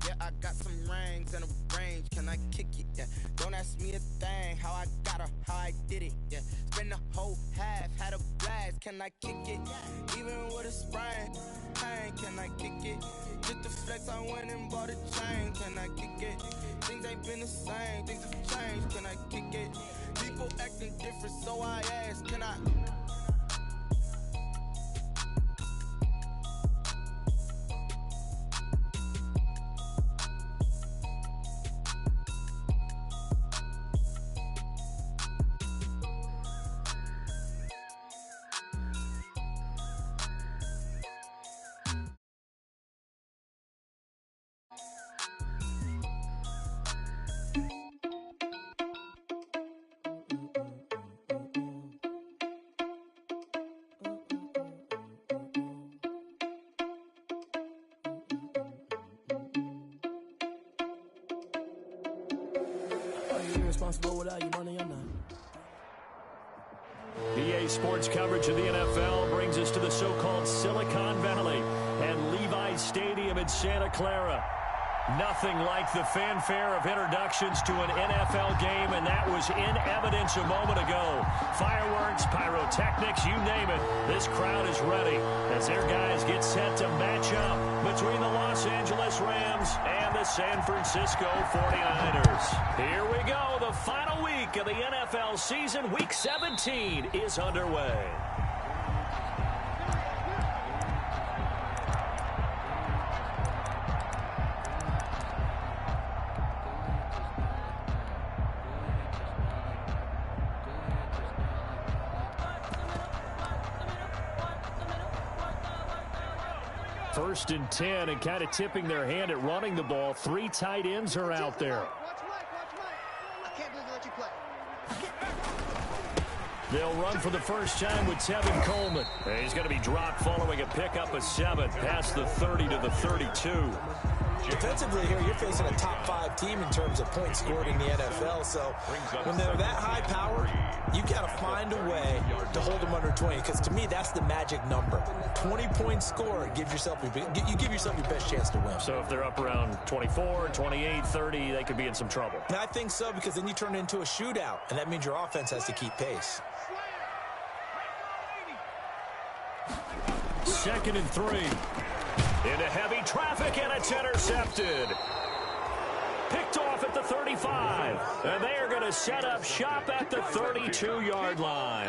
Yeah, I got some rings and a range. Can I kick it? Yeah. Don't ask me a thing. How I got her, how I did it. Yeah. Spend the whole half, had a blast. Can I kick it? Even with a sprain, pain. Can I kick it? Just the flex, I went and bought a chain. Can I kick it? Things ain't been the same. Things have changed. Can I kick it? People acting different, so I ask. Can I? Without your money or not. EA Sports coverage of the NFL brings us to the so-called Silicon Valley and Levi's Stadium in Santa Clara. Nothing like the fanfare of introductions to an NFL game, and that was in evidence a moment ago. Fireworks, pyrotechnics, you name it. This crowd is ready as their guys get set to match up between the Los Angeles Rams and the San Francisco 49ers. Here we go. The final week of the NFL season, Week 17, is underway. First and 10, and kind of tipping their hand at running the ball. Three tight ends are out there. I can't believe they let you play. They'll run for the first time with Tevin Coleman. He's going to be dropped following a pickup of 7 past the 30 to the 32. Defensively here, you're facing a top 5 team in terms of points scored in the NFL. So when they're that high powered, you got to find a way to hold them under 20. Because to me, that's the magic number. 20 points scored, you give yourself your best chance to win. So if they're up around 24, 28, 30, they could be in some trouble. And I think so, because then you turn it into a shootout, and that means your offense has to keep pace. 2nd and 3. Into heavy traffic, and it's intercepted. Picked off at the 35. And they are going to set up shop at the 32-yard line.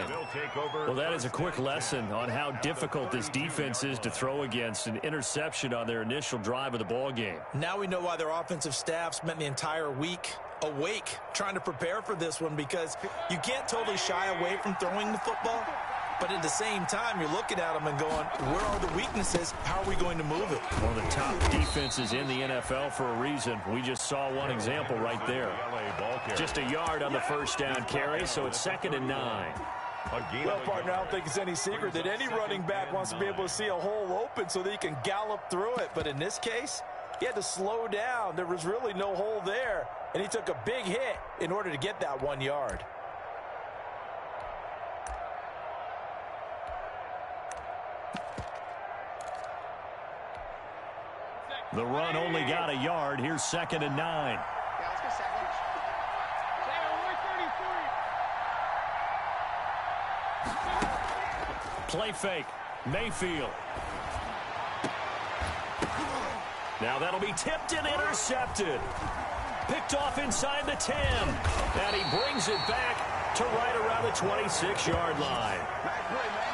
Well, that is a quick lesson on how difficult this defense is to throw against. An interception on their initial drive of the ball game. Now we know why their offensive staff spent the entire week awake trying to prepare for this one, because you can't totally shy away from throwing the football. But at the same time, you're looking at them and going, where are the weaknesses? How are we going to move it? One of the top defenses in the NFL for a reason. We just saw one example right there. Just a yard on the first down carry, so it's 2nd and 9. Well, partner, I don't think it's any secret that any running back wants to be able to see a hole open so that he can gallop through it. But in this case, he had to slow down. There was really no hole there, and he took a big hit in order to get that 1 yard. The run only got a yard. Here's 2nd and 9. Yeah, let's go sandwich. Play fake. Mayfield. Now that'll be tipped and intercepted. Picked off inside the 10. And he brings it back to right around the 26-yard line.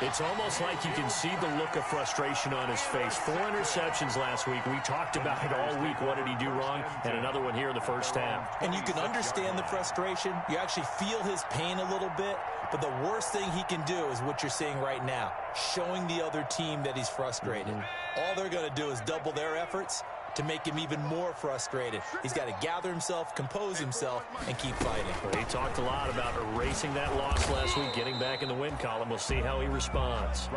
It's almost like you can see the look of frustration on his face. 4 interceptions last week. We talked about it all week. What did he do wrong? And another one here in the first half. And you can understand the frustration. You actually feel his pain a little bit. But the worst thing he can do is what you're seeing right now, showing the other team that he's frustrated. All they're going to do is double their efforts to make him even more frustrated. He's got to gather himself, compose himself, and keep fighting. Well, he talked a lot about erasing that loss last week, getting back in the win column. We'll see how he responds.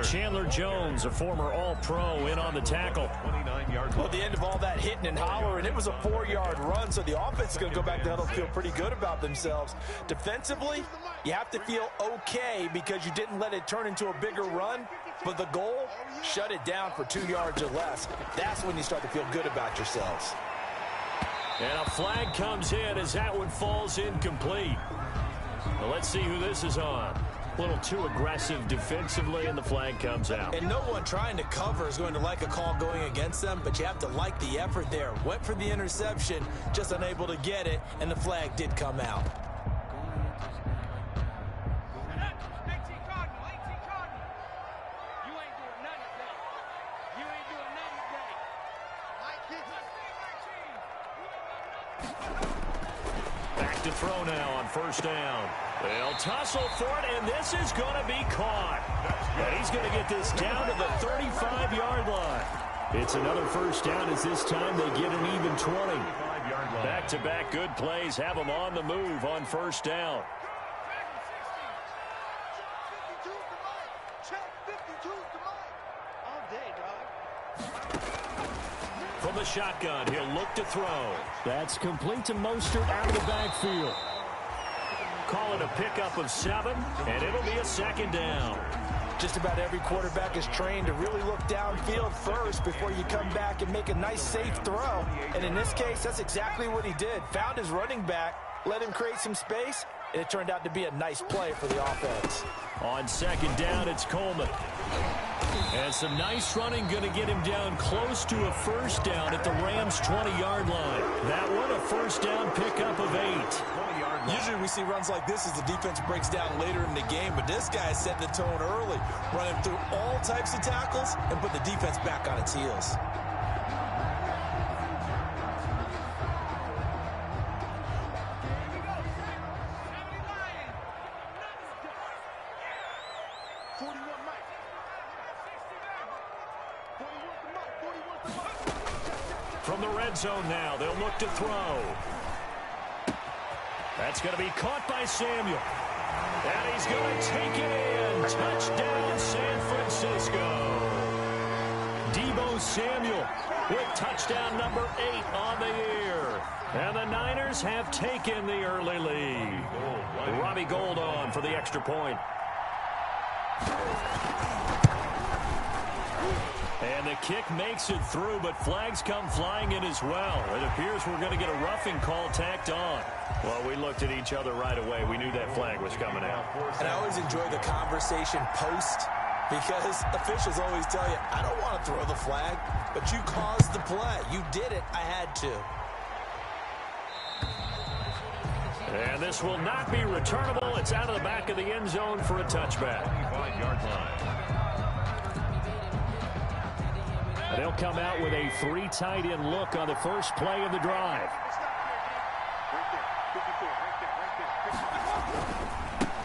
Chandler Jones, a former All-Pro, in on the tackle. Well, at the end of all that hitting and hollering, it was a 4-yard run, so the offense is going to go back to huddle and feel pretty good about themselves. Defensively, you have to feel okay because you didn't let it turn into a bigger run. But the goal, shut it down for 2 yards or less. That's when you start to feel good about yourselves. And a flag comes in as that one falls incomplete. Well, let's see who this is on. A little too aggressive defensively, and the flag comes out. And no one trying to cover is going to like a call going against them, but you have to like the effort there. Went for the interception, just unable to get it, and the flag did come out. Back to throw now on first down. They'll tussle for it, and this is going to be caught. And he's going to get this down to the 35-yard line. It's another first down as this time they get an even 20. Back-to-back good plays have them on the move on first down. From the shotgun, he'll look to throw. That's complete to Mostert out of the backfield. Call it a pickup of 7, and it'll be a second down. Just about every quarterback is trained to really look downfield first before you come back and make a nice, safe throw. And in this case, that's exactly what he did. Found his running back, let him create some space, and it turned out to be a nice play for the offense. On second down, it's Coleman. And some nice running going to get him down close to a first down at the Rams' 20-yard line. That one, a first down pickup of 8. Usually we see runs like this as the defense breaks down later in the game, but this guy is setting the tone early, running through all types of tackles and put the defense back on its heels. From the red zone now, they'll look to throw. That's going to be caught by Samuel. And he's going to take it in. Touchdown, San Francisco. Deebo Samuel with touchdown number 8 on the year. And the Niners have taken the early lead. Robbie Gould on for the extra point. And the kick makes it through, but flags come flying in as well. It appears we're going to get a roughing call tacked on. Well, we looked at each other right away. We knew that flag was coming out. And I always enjoy the conversation post because officials always tell you, I don't want to throw the flag, but you caused the play. You did it. I had to. And this will not be returnable. It's out of the back of the end zone for a touchback. 25-yard line. They'll come out with a 3 tight end look on the first play of the drive.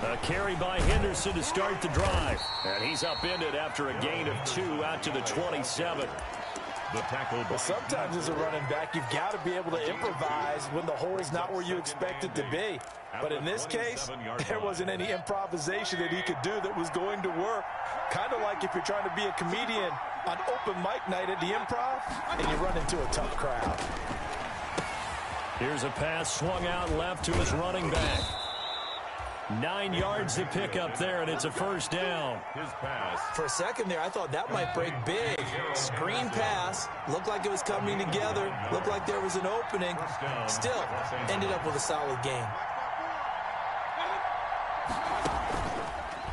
A carry by Henderson to start the drive. And he's upended after a gain of 2 out to the 27. The tackle. Well, sometimes as a running back, you've got to be able to improvise when the hole's not where you expect it to be. But in this case, there wasn't any improvisation that he could do that was going to work. Kind of like if you're trying to be a comedian on open mic night at the Improv and you run into a tough crowd. Here's a pass swung out left to his running back. 9 yards to pick up there, and it's a first down. His pass. For a second there, I thought that might break big. Screen pass. Looked like it was coming together. Looked like there was an opening. Still, ended up with a solid game.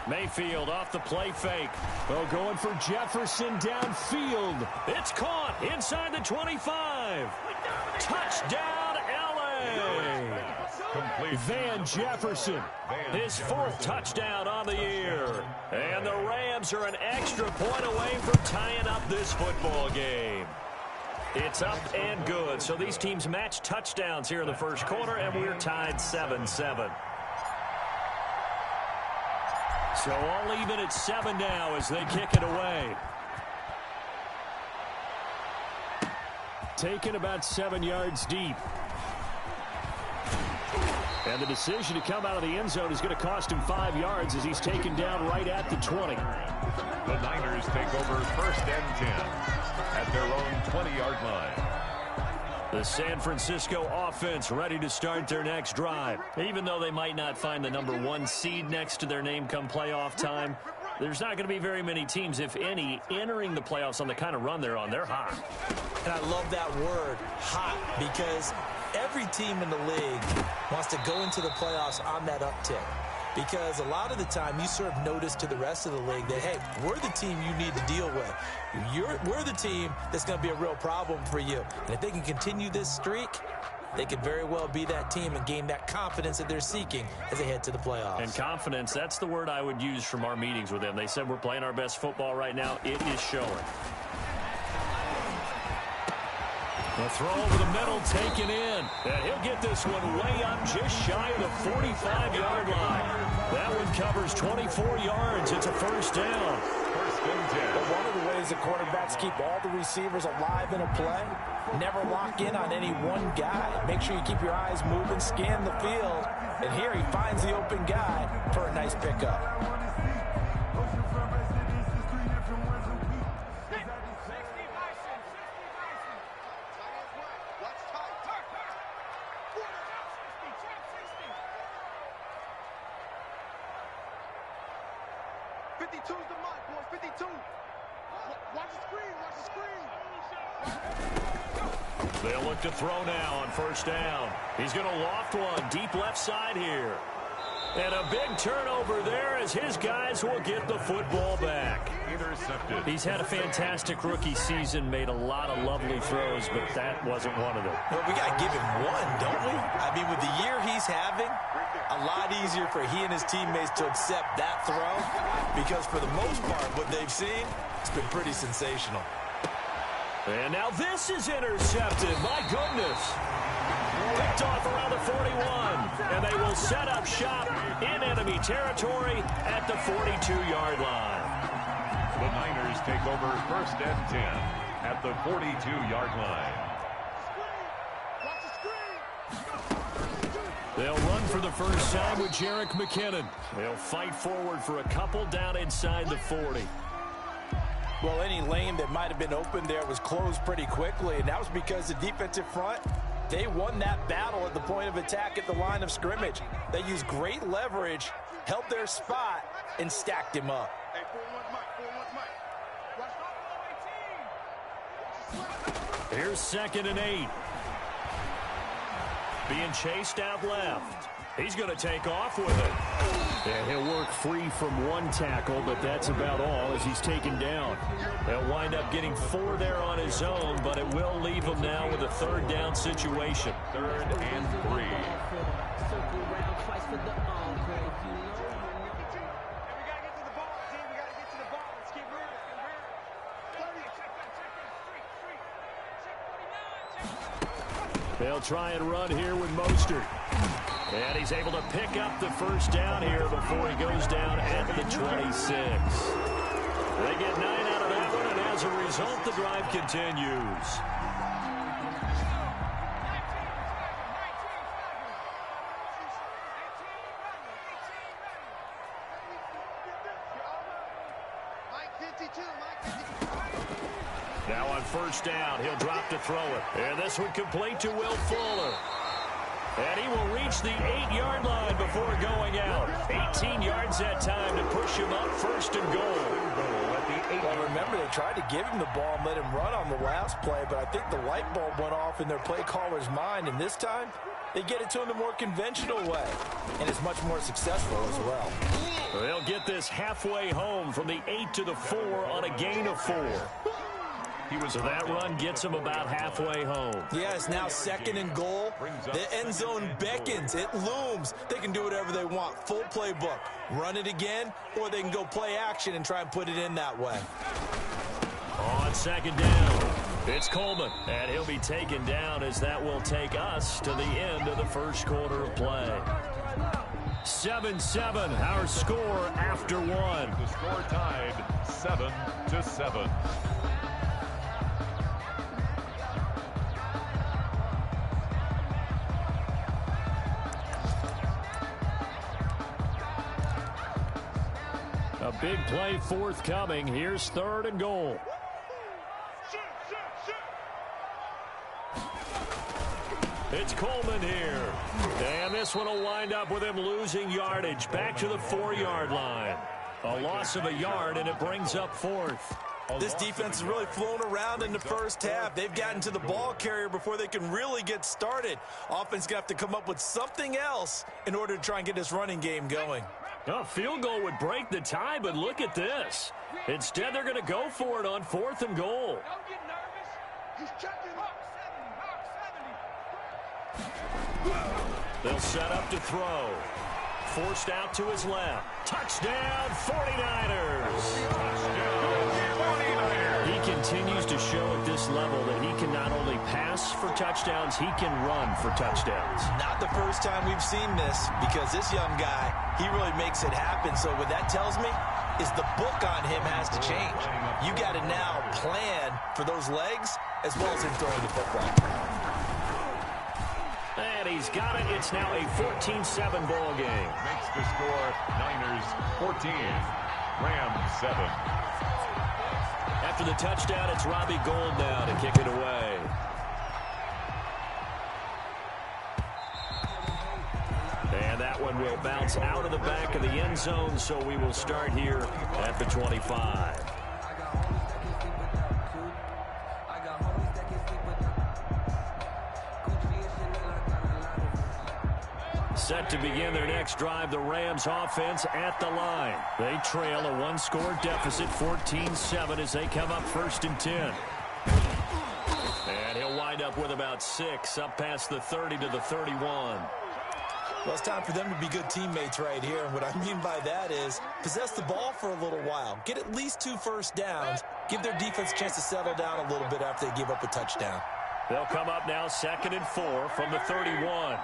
Mayfield off the play fake. Oh, going for Jefferson downfield. It's caught inside the 25. Touchdown, L.A. Van Jefferson, his 4th touchdown on the year. And the Rams are an extra point away from tying up this football game. It's up and good. So these teams match touchdowns here in the first quarter, and we're tied 7-7. So all even at 7 now as they kick it away. Taken about 7 yards deep. And the decision to come out of the end zone is going to cost him 5 yards as he's taken down right at the 20. The Niners take over 1st and 10 at their own 20-yard line. The San Francisco offense ready to start their next drive. Even though they might not find the number 1 seed next to their name come playoff time, there's not going to be very many teams, if any, entering the playoffs on the kind of run they're on. They're hot. And I love that word, hot, because every team in the league wants to go into the playoffs on that uptick. Because a lot of the time you serve notice to the rest of the league that, hey, we're the team you need to deal with. We're the team that's going to be a real problem for you. And if they can continue this streak, they could very well be that team and gain that confidence that they're seeking as they head to the playoffs. And confidence, that's the word I would use from our meetings with them. They said we're playing our best football right now. It is showing. The throw over the middle taken in. And he'll get this one way up just shy of the 45-yard line. That one covers 24 yards. It's a first down. First and 10. But one of the ways the quarterbacks keep all the receivers alive in a play, never lock in on any one guy. Make sure you keep your eyes moving, scan the field. And here he finds the open guy for a nice pickup. They'll look to throw now on first down. He's going to loft one deep left side here. And a big turnover there as his guys will get the football back. Intercepted. He's had a fantastic rookie season, made a lot of lovely throws, but that wasn't one of them. Well, we got to give him one, don't we? I mean, with the year he's having, a lot easier for he and his teammates to accept that throw because for the most part, what they've seen, it's been pretty sensational. And now this is intercepted. My goodness. Picked off around the 41. And they will set up shop in enemy territory at the 42-yard line. The Niners take over first and 10 at the 42-yard line. They'll run for the first time with Jerick McKinnon. They'll fight forward for a couple down inside the 40. Well, any lane that might have been open there was closed pretty quickly, and that was because the defensive front, they won that battle at the point of attack at the line of scrimmage. They used great leverage, held their spot, and stacked him up. Here's 2nd and 8. Being chased out left. He's going to take off with it. And he'll work free from one tackle, but that's about all as he's taken down. He'll wind up getting 4 there on his own, but it will leave him now with a 3rd down situation. 3rd and 3. They'll try and run here with Mostert. And he's able to pick up the first down here before he goes down at the 26. They get 9 out of that one, and as a result, the drive continues. Now on first down, he'll drop to throw it. And this one complete to Will Fuller. And he will reach the 8-yard line before going out. 18 yards that time to push him up 1st and goal. Well, remember, they tried to give him the ball and let him run on the last play, but I think the light bulb went off in their play caller's mind, and this time they get it to him the more conventional way, and it's much more successful as well. They'll get this halfway home from the 8 to the 4 on a gain of 4. So that run gets him about halfway home. Yeah, it's now 2nd and goal. The end zone beckons. It looms. They can do whatever they want. Full playbook. Run it again, or they can go play action and try and put it in that way. On 2nd down, it's Coleman. And he'll be taken down as that will take us to the end of the first quarter of play. 7-7, our score after 1. The score tied 7-7. A big play forthcoming. Here's 3rd and goal. It's Coleman here. And this one will wind up with him losing yardage back to the 4-yard line. A loss of a yard, and it brings up 4th. This defense has really flown around in the first half. They've gotten to the ball carrier before they can really get started. Offense going to have to come up with something else in order to try and get this running game going. A field goal would break the tie, but look at this. Instead, they're going to go for it on 4th and goal. Don't get nervous. He's checking. They'll set up to throw. Forced out to his left. Touchdown, 49ers. He continues to show at this level that he can not only pass for touchdowns, he can run for touchdowns. Not the first time we've seen this, because this young guy, he really makes it happen. So what that tells me is the book on him has to change. You got to now plan for those legs as well as him throwing the football. And he's got it. It's now a 14-7 ball game. Makes the score Niners 14, Rams 7. After the touchdown, it's Robbie Gould now to kick it away. And that one will bounce out of the back of the end zone, so we will start here at the 25. Set to begin their next drive, the Rams offense at the line. They trail a one-score deficit, 14-7, as they come up 1st and 10. And he'll wind up with about 6, up past the 30 to the 31. Well, it's time for them to be good teammates right here. And what I mean by that is possess the ball for a little while. Get at least 2 first downs. Give their defense a chance to settle down a little bit after they give up a touchdown. They'll come up now 2nd and 4 from the 31.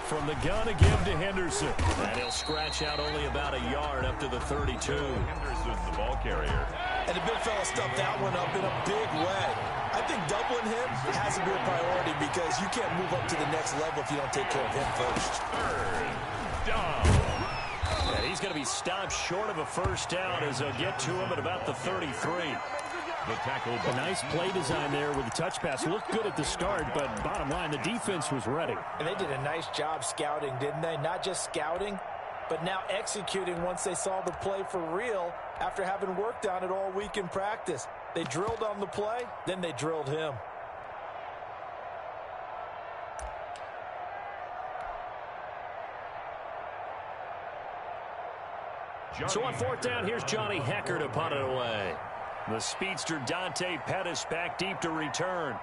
From the gun again to Henderson. And he'll scratch out only about a yard up to the 32. Henderson's the ball carrier. And the big fella stuffed that one up in a big way. I think doubling him has to be a priority because you can't move up to the next level if you don't take care of him first. 3rd down. And he's going to be stopped short of a first down as they'll get to him at about the 33. The tackle. A nice play design there with the touch pass. Looked good at the start, but bottom line, the defense was ready. And they did a nice job scouting, didn't they? Not just scouting, but now executing once they saw the play for real after having worked on it all week in practice. They drilled on the play, then they drilled him. So on 4th down, here's Johnny Hecker to punt it away. The speedster Dante Pettis back deep to return.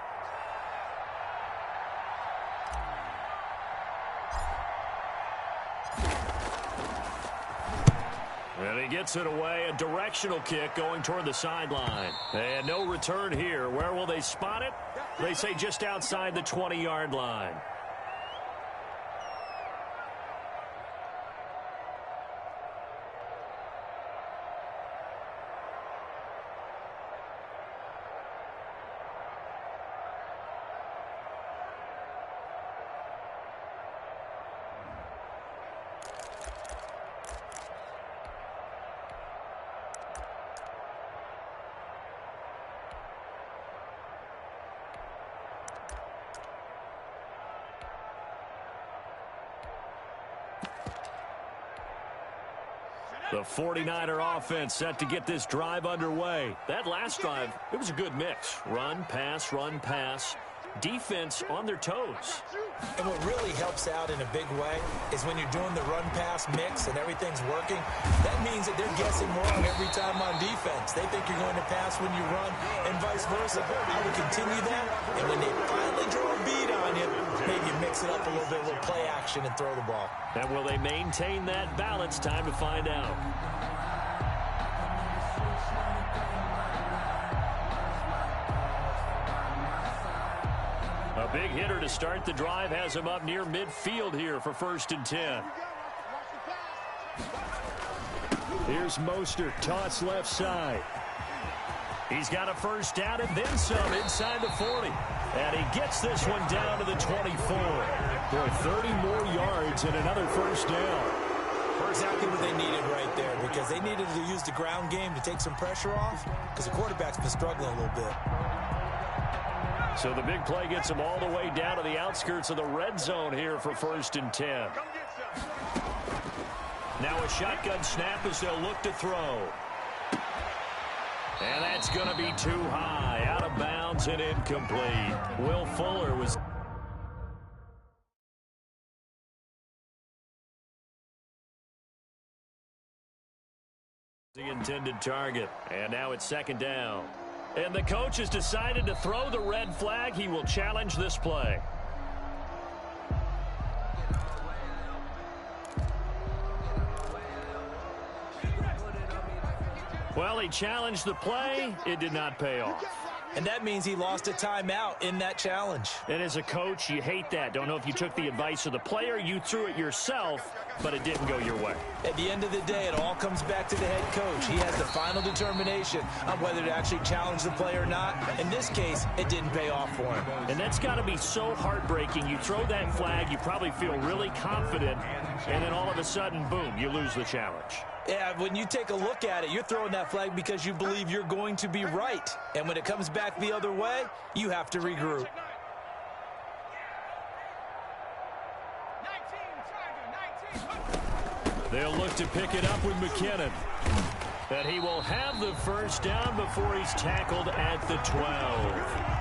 And he gets it away. A directional kick going toward the sideline. And no return here. Where will they spot it? They say just outside the 20-yard line. The 49er offense set to get this drive underway. That last drive, it was a good mix. Run, pass, defense on their toes. And what really helps out in a big way is when you're doing the run-pass mix and everything's working, that means that they're guessing wrong every time on defense. They think you're going to pass when you run and vice versa. I would continue that, and when they finally draw a beat on you, maybe mix it up a little bit, a little play action and throw the ball. And will they maintain that balance? Time to find out. A big hitter to start the drive has him up near midfield here for 1st and 10. Here's Mostert, toss left side. He's got a first down and then some inside the 40. And he gets this one down to the 24. Boy, 30 more yards and another first down. Exactly what they needed right there, because they needed to use the ground game to take some pressure off, because the quarterback's been struggling a little bit. So the big play gets them all the way down to the outskirts of the red zone here for 1st and 10. Now a shotgun snap as they'll look to throw. And that's going to be too high, out of bounds and incomplete. Will Fuller was... the intended target. And now it's second down. And the coach has decided to throw the red flag. He will challenge this play. Well, he challenged the play. It did not pay off. And that means he lost a timeout in that challenge. And as a coach, you hate that. Don't know if you took the advice of the player, you threw it yourself, but it didn't go your way. At the end of the day, it all comes back to the head coach. He has the final determination on whether to actually challenge the play or not. In this case, it didn't pay off for him. And that's got to be so heartbreaking. You throw that flag, you probably feel really confident, and then all of a sudden, boom, you lose the challenge. Yeah, when you take a look at it, you're throwing that flag because you believe you're going to be right. And when it comes back the other way, you have to regroup. They'll look to pick it up with McKinnon. And he will have the first down before he's tackled at the 12.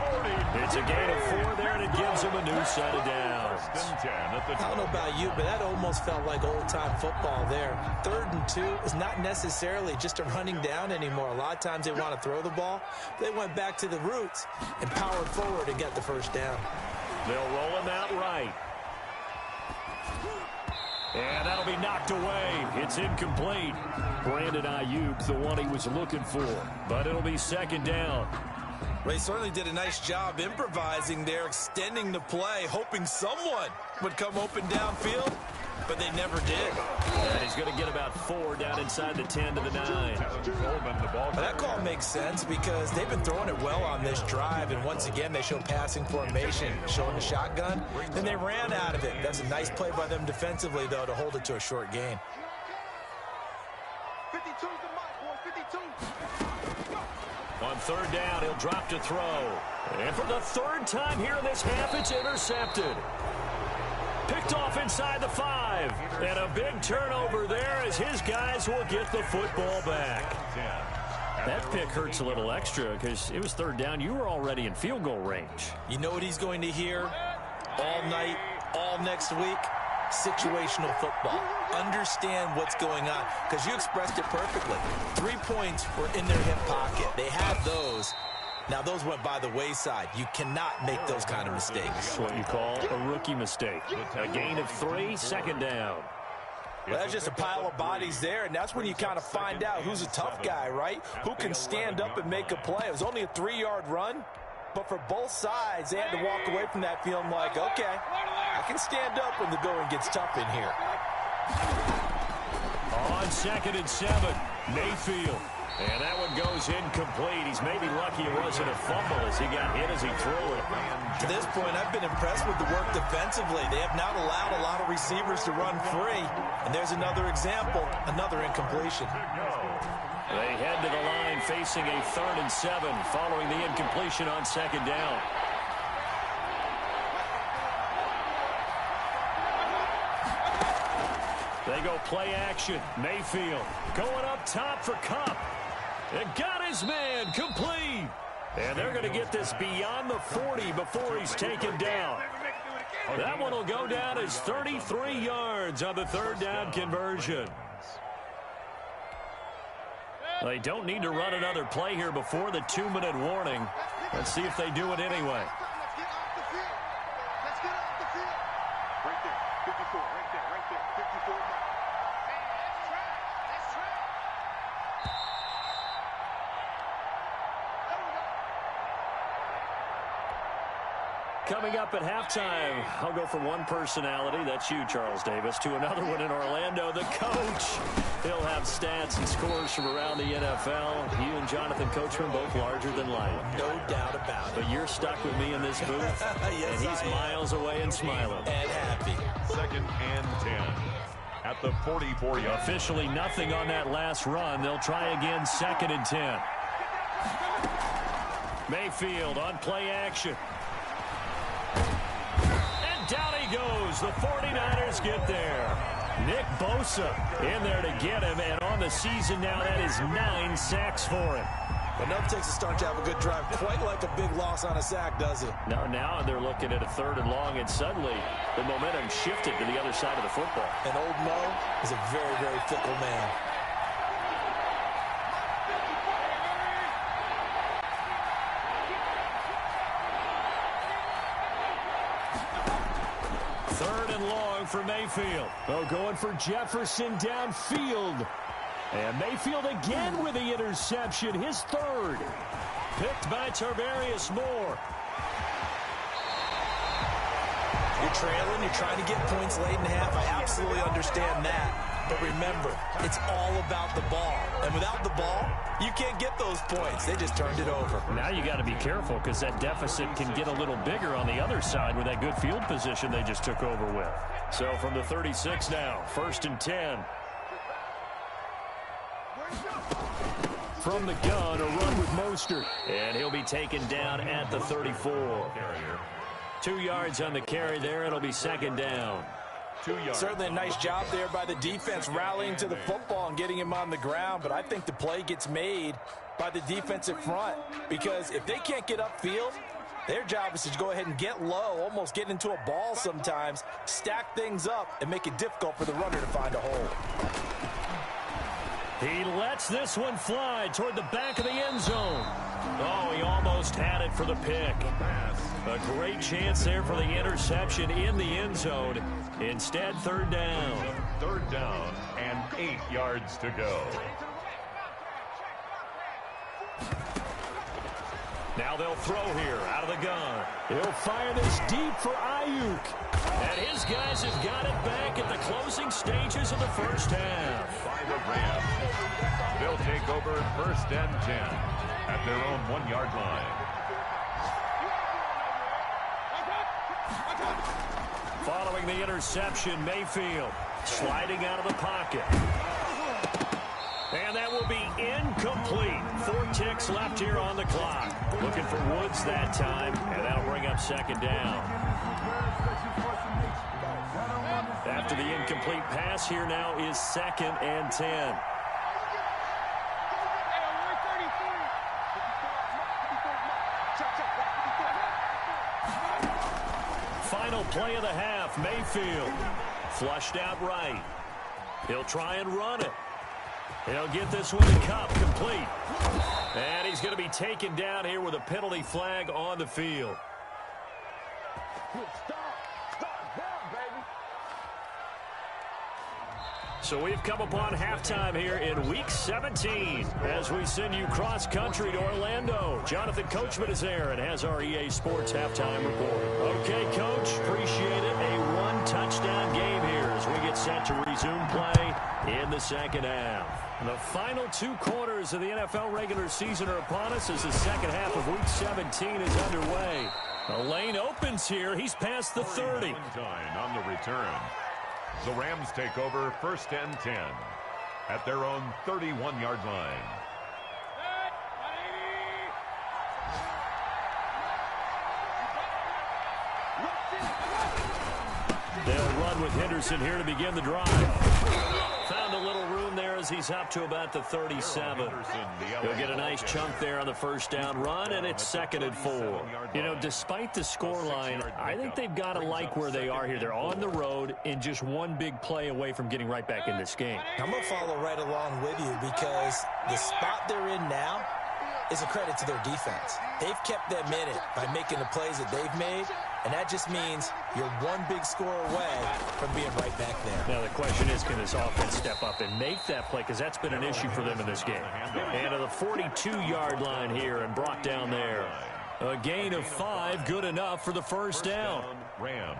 It's a gain of 4 there, and it gives him a new set of downs. I don't know about you, but that almost felt like old-time football there. 3rd and 2 is not necessarily just a running down anymore. A lot of times they want to throw the ball. They went back to the roots and powered forward and got the first down. They'll roll him out right. And that'll be knocked away. It's incomplete. Brandon Ayuk, the one he was looking for. But it'll be second down. Ray certainly did a nice job improvising there, extending the play, hoping someone would come open downfield, but they never did. And he's going to get about 4 down inside the 10 to the 9. That call makes sense because they've been throwing it well on this drive, and once again they show passing formation, showing the shotgun. Then they ran out of it. That's a nice play by them defensively, though, to hold it to a short gain. 52's the mark, boy, 52. On 3rd down, he'll drop to throw. And for the 3rd time here in this half, it's intercepted. Picked off inside the 5. And a big turnover there as his guys will get the football back. That pick hurts a little extra because it was 3rd down. You were already in field goal range. You know what he's going to hear all night, all next week? Situational football. Understand what's going on, because you expressed it perfectly. 3 points were in their hip pocket. They had those. Now, those went by the wayside. You cannot make those kind of mistakes. That's what you call a rookie mistake. A gain of 3, second down. Well, that's just a pile of bodies there, and that's when you kind of find out who's a tough guy, right? Who can stand up and make a play. It was only a 3-yard run, but for both sides, they had to walk away from that feeling like, okay, I can stand up when the going gets tough in here. On 2nd and 7, Mayfield. And that one goes incomplete. He's maybe lucky it wasn't a fumble as he got hit as he threw it. To this point, I've been impressed with the work defensively. They have not allowed a lot of receivers to run free. And there's another example, another incompletion. They head to the line facing a 3rd and 7 following the incompletion on 2nd down. They go play action. Mayfield going up top for Kupp. And got his man complete. And they're going to get this beyond the 40 before he's taken down. That one will go down as 33 yards on the 3rd down conversion. They don't need to run another play here before the 2-minute warning. Let's see if they do it anyway. Let's get off the field. Right there, 54, right there, 54. Coming up at halftime, I'll go from one personality, that's you, Charles Davis, to another one in Orlando, the coach. He'll have stats and scores from around the NFL. You and Jonathan Coachman both larger than life. No doubt about it. But you're stuck with me in this booth, yes, and he's miles away and smiling. And happy. 2nd and 10 at the 44-yard. Officially nothing on that last run. They'll try again 2nd and 10. Mayfield on play action. Down he goes. The 49ers get there. Nick Bosa in there to get him, and on the season now, that is 9 sacks for him. But nothing takes a start to have a good drive, quite like a big loss on a sack, does it? Now they're looking at a 3rd and long, and suddenly the momentum shifted to the other side of the football. And old Mo is a very, very fickle man. For Mayfield. Oh, going for Jefferson downfield. And Mayfield again with the interception, his 3rd. Picked by Tarvarius Moore. You're trailing, you're trying to get points late in the half. I absolutely understand that. But remember, it's all about the ball. And without the ball, you can't get those points. They just turned it over. Now you got to be careful because that deficit can get a little bigger on the other side with that good field position they just took over with. So from the 36 now, 1st and 10. From the gun, a run with Mostert. And he'll be taken down at the 34. 2 yards on the carry there. It'll be 2nd down. 2 yards. Certainly a nice job there by the defense rallying to the football and getting him on the ground. But I think the play gets made by the defensive front because if they can't get upfield, their job is to go ahead and get low, almost get into a ball sometimes, stack things up, and make it difficult for the runner to find a hole. He lets this one fly toward the back of the end zone. Oh, he almost had it for the pick. A great chance there for the interception in the end zone. Instead, 3rd down. 3rd down and 8 yards to go. Now they'll throw here out of the gun. He'll fire this deep for Ayuk. And his guys have got it back at the closing stages of the 1st half. By the Rams. They'll take over 1st and 10 at their own 1-yard line. Following the interception, Mayfield sliding out of the pocket. And that will be incomplete. 4 ticks left here on the clock. Looking for Woods that time, and that'll bring up 2nd down. After the incomplete pass, here now is 2nd and 10. Final play of the half, Mayfield. Flushed out right. He'll try and run it. He'll get this one to Cup, complete. And he's going to be taken down here with a penalty flag on the field. So we've come upon halftime here in Week 17 as we send you cross-country to Orlando. Jonathan Coachman is there and has our EA Sports halftime report. Okay, Coach, appreciate it. A 1-touchdown game here as we get set to resume play in the 2nd half. The final 2 quarters of the NFL regular season are upon us as the 2nd half of Week 17 is underway. The lane opens here. He's past the 30. On the return. The Rams take over 1st and 10 at their own 31-yard line. They'll run with Henderson here to begin the drive. Found a little room there as he's up to about the 37. He'll get a nice chunk there on the 1st down run, and it's 2nd and 4. You know, despite the scoreline, I think they've got to like where they are here. They're on the road and just one big play away from getting right back in this game. I'm going to follow right along with you because the spot they're in now is a credit to their defense. They've kept them in it by making the plays that they've made, and that just means you're one big score away from being right back there. Now the question is, can this offense step up and make that play? Because that's been an issue for them in this game. And to the 42-yard line here and brought down there. A gain of 5, good enough for the 1st down. Rams.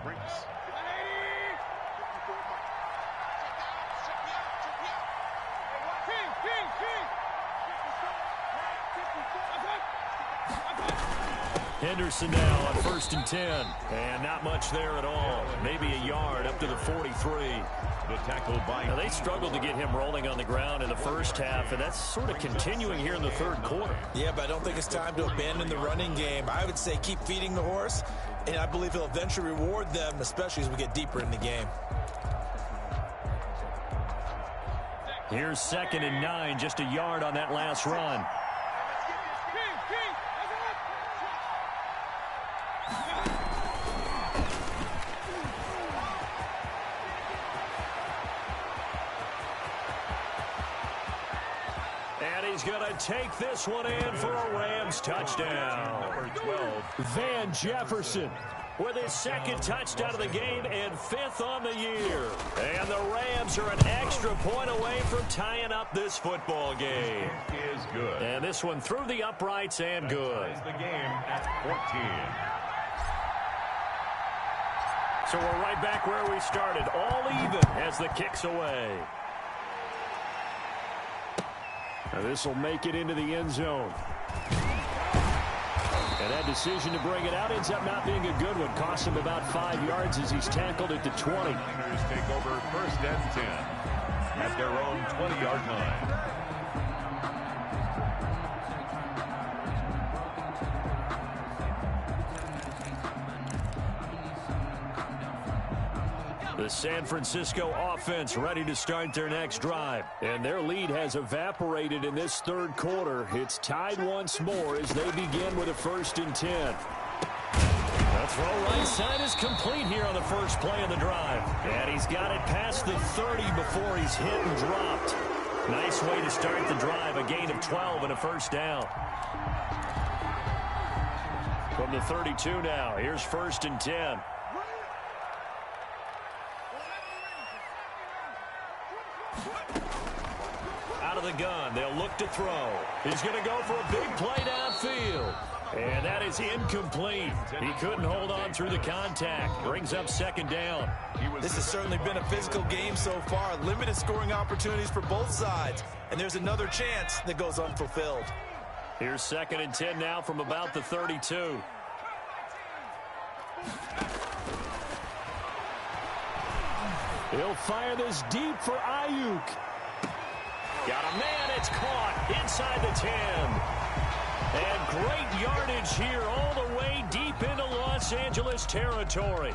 Henderson now on 1st and 10. And not much there at all. Maybe a yard up to the 43. The tackle by... Now, they struggled to get him rolling on the ground in the 1st half, and that's sort of continuing here in the 3rd quarter. Yeah, but I don't think it's time to abandon the running game. I would say keep feeding the horse, and I believe he'll eventually reward them, especially as we get deeper in the game. Here's 2nd and 9, just a yard on that last run. And he's going to take this one in for a Rams touchdown. Number 12. Van Jefferson with his 2nd touchdown of the game and 5th on the year. And the Rams are an extra point away from tying up this football game. Is good. And this one through the uprights and good. Ties the game at 14. So we're right back where we started, all even as the kick's away. Now this will make it into the end zone. And that decision to bring it out ends up not being a good one. Cost him about 5 yards as he's tackled at the 20. Niners take over 1st and 10 at their own 20-yard line. The San Francisco offense ready to start their next drive. And their lead has evaporated in this 3rd quarter. It's tied once more as they begin with a 1st and 10. The throw right side is complete here on the first play of the drive. And he's got it past the 30 before he's hit and dropped. Nice way to start the drive. A gain of 12 and a 1st down. From the 32 now, here's 1st and 10. Out of the gun, they'll look to throw. He's going to go for a big play downfield. And that is incomplete. He couldn't hold on through the contact. Brings up 2nd down. This has certainly been a physical game so far. Limited scoring opportunities for both sides. And there's another chance that goes unfulfilled. Here's 2nd and 10 now from about the 32. He'll fire this deep for Ayuk. Got a man, it's caught inside the 10. And great yardage here all the way deep into Los Angeles territory.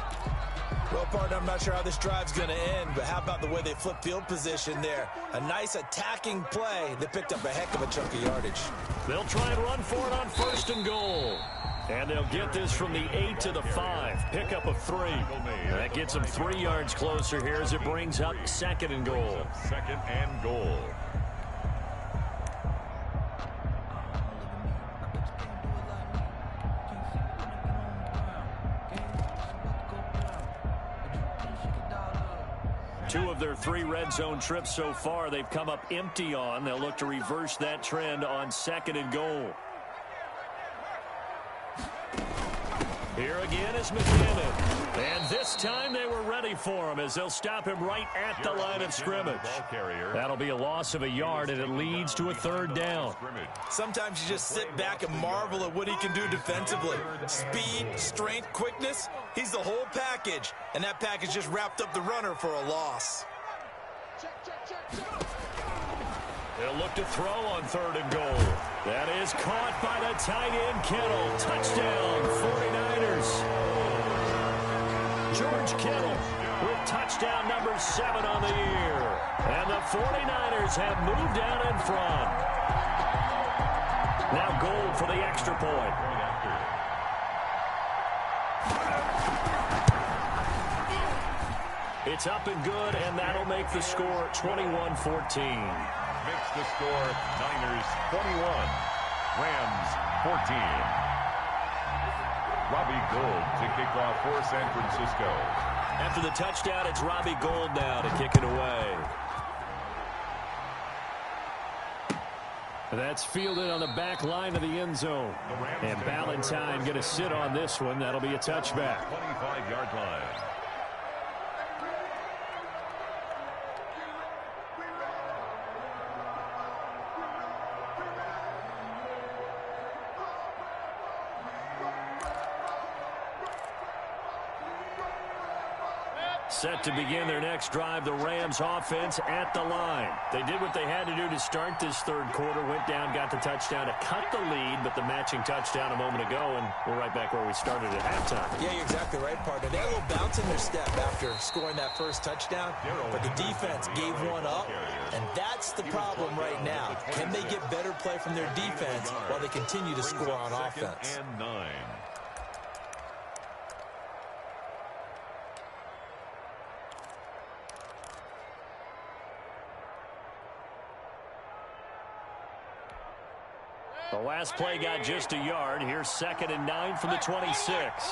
Well, partner, I'm not sure how this drive's going to end, but how about the way they flip field position there? A nice attacking play that picked up a heck of a chunk of yardage. They'll try and run for it on 1st and goal. And they'll get this from the 8 to the 5. Pick up of 3. That gets them 3 yards closer here as it brings up 2nd and goal. 2nd and goal. Two of their 3 red zone trips so far, they've come up empty on. They'll look to reverse that trend on 2nd and goal. Here again is McKinnon. And this time they were ready for him as they'll stop him right at the line of scrimmage. That'll be a loss of a yard, and it leads to a 3rd down. Sometimes you just sit back and marvel at what he can do defensively. Speed, strength, quickness, he's the whole package. And that package just wrapped up the runner for a loss. They'll look to throw on 3rd and goal. That is caught by the tight end, Kittle. Touchdown, 49ers. George Kittle with touchdown number 7 on the year. And the 49ers have moved down in front. Now goal for the extra point. It's up and good, and that'll make the score 21-14. Makes the score Niners 21, Rams 14. Robbie Gould to kick off for San Francisco. After the touchdown, it's Robbie Gould now to kick it away. That's fielded on the back line of the end zone. And Ballantyne going to sit on this one. That'll be a touchback. 25-yard line. Set to begin their next drive, the Rams offense at the line. They did what they had to do to start this third quarter, went down, got the touchdown to cut the lead, but the matching touchdown a moment ago, and we're right back where we started at halftime. Yeah, you're exactly right, partner. They had a little bounce in their step after scoring that first touchdown, but the defense gave one up, and that's the problem right now. Can they get better play from their defense while they continue to score on offense? And 9. The last play got just a yard. Here's 2nd and 9 from the 26.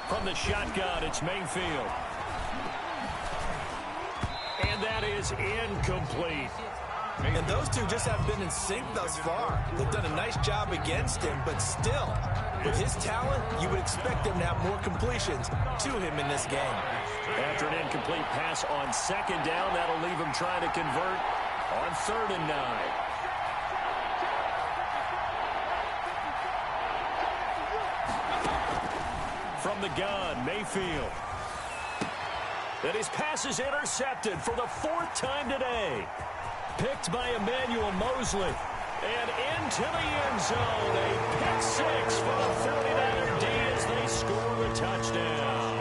From the shotgun, it's Mayfield. And that is incomplete. And those two just have been in sync thus far. They've done a nice job against him, but still, with his talent, you would expect him to have more completions to him in this game. After an incomplete pass on 2nd down, that'll leave him trying to convert on 3rd and 9. From the gun, Mayfield. And his pass is intercepted for the 4th time today. Picked by Emmanuel Mosley. And into the end zone. A pick 6 for the 49er D as they score the touchdown.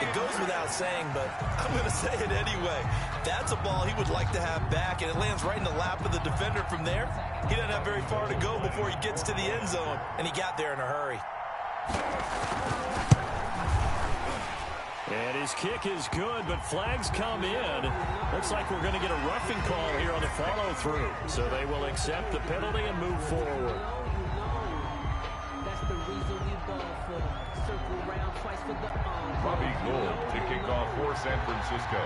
It goes without saying, but I'm going to say it anyway. That's a ball he would like to have back, and it lands right in the lap of the defender from there. He doesn't have very far to go before he gets to the end zone, and he got there in a hurry. And his kick is good, but flags come in. Looks like we're going to get a roughing call here on the follow-through. So they will accept the penalty and move forward. Robbie Gould to kick off for San Francisco.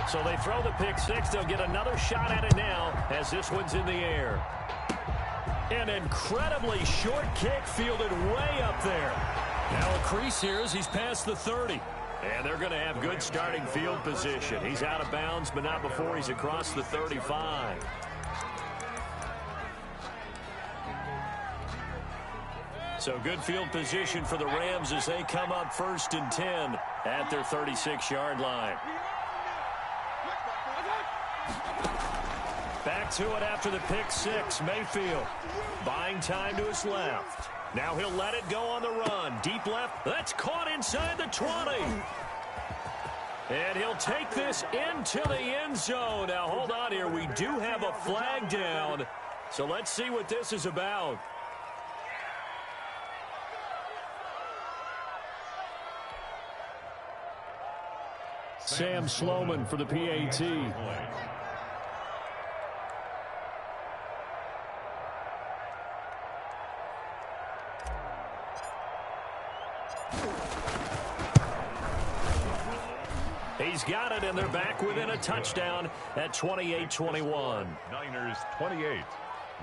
So they throw the pick 6. They'll get another shot at it now as this one's in the air. An incredibly short kick fielded way up there. Now a crease here as he's past the 30. And they're going to have good starting field position. He's out of bounds, but not before he's across the 35. So good field position for the Rams as they come up 1st and 10 at their 36-yard line. Back to it after the pick 6. Mayfield buying time to his left. Now he'll let it go on the run. Deep left. That's caught inside the 20. And he'll take this into the end zone. Now hold on here. We do have a flag down. So let's see what this is about. Sam Sloman for the PAT. He's got it, and they're back within a touchdown at 28-21. Niners 28,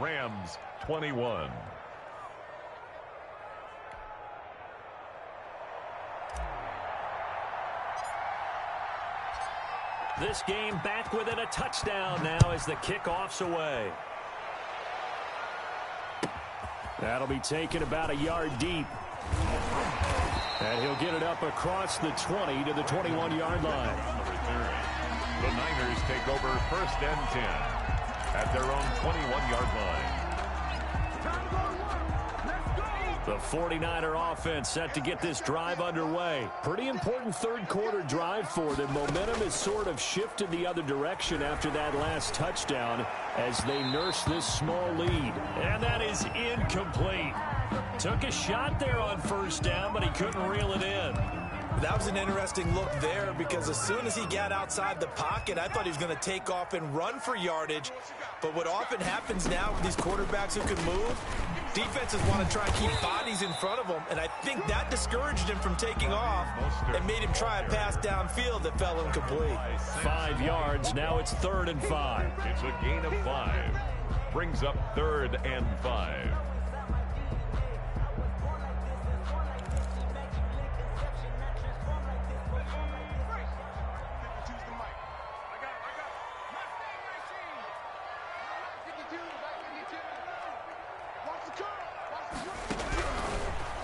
Rams 21. This game back within a touchdown now as the kickoff's away. That'll be taken about a yard deep. And he'll get it up across the 20 to the 21-yard line. The Niners take over 1st and 10 at their own 21-yard line. The 49er offense set to get this drive underway. Pretty important third quarter drive for them. Momentum has sort of shifted the other direction after that last touchdown as they nurse this small lead. And that is incomplete. Took a shot there on 1st down, but he couldn't reel it in. That was an interesting look there because as soon as he got outside the pocket, I thought he was going to take off and run for yardage. But what often happens now with these quarterbacks who can move, defenses want to try and keep bodies in front of them, and I think that discouraged him from taking off and made him try a pass downfield that fell incomplete. 5 yards. Now it's 3rd and 5. It's a gain of 5. Brings up 3rd and 5.